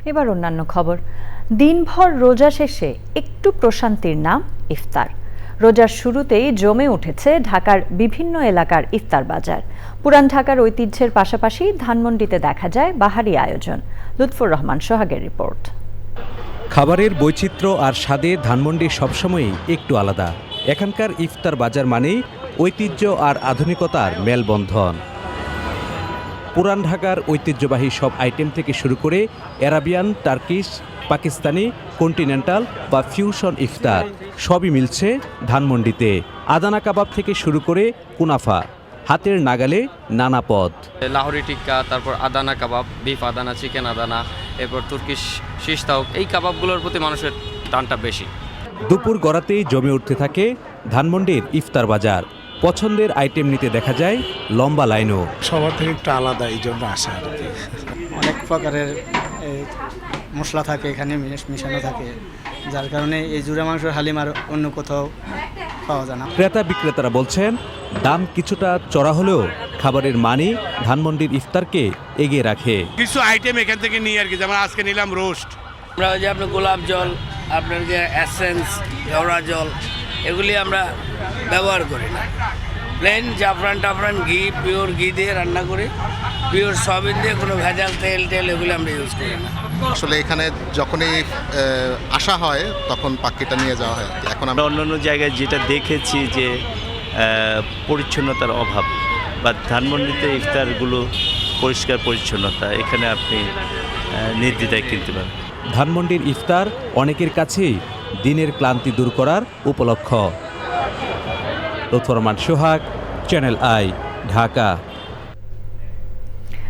এবার অন্যান্য খবর। দিনভর রোজা শেষে একটু প্রশান্তির নাম ইফতার। রোজার শুরুতেই জমে উঠেছে ঢাকার বিভিন্ন এলাকার ইফতার বাজার। পুরান ঢাকার ঐতিহ্যের পাশাপাশি ধানমন্ডিতে দেখা যায় বাহারি আয়োজন। লুৎফুর রহমান সোহাগের রিপোর্ট। খাবারের বৈচিত্র্য আর স্বাদে ধানমন্ডি সবসময়ই একটু আলাদা। এখানকার ইফতার বাজার মানেই ঐতিহ্য আর আধুনিকতার মেলবন্ধন। পুরান ঢাকার ঐতিহ্যবাহী সব আইটেম থেকে শুরু করে অ্যারাবিয়ান, টার্কিশ, পাকিস্তানি, কন্টিনেন্টাল বা ফিউশন ইফতার সবই মিলছে ধানমন্ডিতে। আদানা কাবাব থেকে শুরু করে কুনাফা, হাতের নাগালে নানা পদ। লাহোরি টিক্কা, তারপর আদানা কাবাব, বিফ আদানা, চিকেন আদানা, এরপর তুর্কিশ শিশ তাওক, এই কাবাবগুলোর প্রতি মানুষের টানটা বেশি। দুপুর গড়াতেই জমে উঠতে থাকে ধানমন্ডির ইফতার বাজার। পছন্দের আইটেম নিতে দেখা যায় লম্বা লাইনও। সবার থেকে একটু আলাদা, এই জন্য আসা আর কি। অনেক প্রকারের মশলা থাকে এখানে, মিশানো থাকে, যার কারণে এই জুড়া মাংসের হালিম আর অন্য কোথাও পাওয়া যায় না। ক্রেতা বিক্রেতারা বলছেন দাম কিছুটা চড়া হলেও খাবারের মানই ধানমন্ডির ইফতারকে এগিয়ে রাখে। কিছু আইটেম এখান থেকে নিই আর কি, যেমন আজকে নিলাম রোস্ট। আমরা ওই যে আপনার গোলাপ জল, আপনার যে এসেন্স, কেওড়া জল, এগুলি আমরা ব্যবহার করি না। প্লেন জাফরান টাফরান ঘি, পিওর ঘি দিয়ে রান্না করি, পিওর সয়াবিন দিয়ে, কোনো ভেজাল তেল এগুলি আমরা ইউজ করি না। আসলে এখানে যখনই আসা হয় তখন পাখিটা নিয়ে যাওয়া হয়। এখন আমরা অন্যান্য জায়গায় যেটা দেখেছি যে পরিচ্ছন্নতার অভাব, বা ধানমন্ডিতে ইফতারগুলো পরিষ্কার পরিচ্ছন্নতা, এখানে আপনি নির্দ্বিধায় কিনতে পারেন। ধানমন্ডির ইফতার অনেকের কাছেই দিনের ক্লান্তি দূর করার উপলক্ষ। লুৎফুর রহমান সোহাগ, চ্যানেল আই, ঢাকা।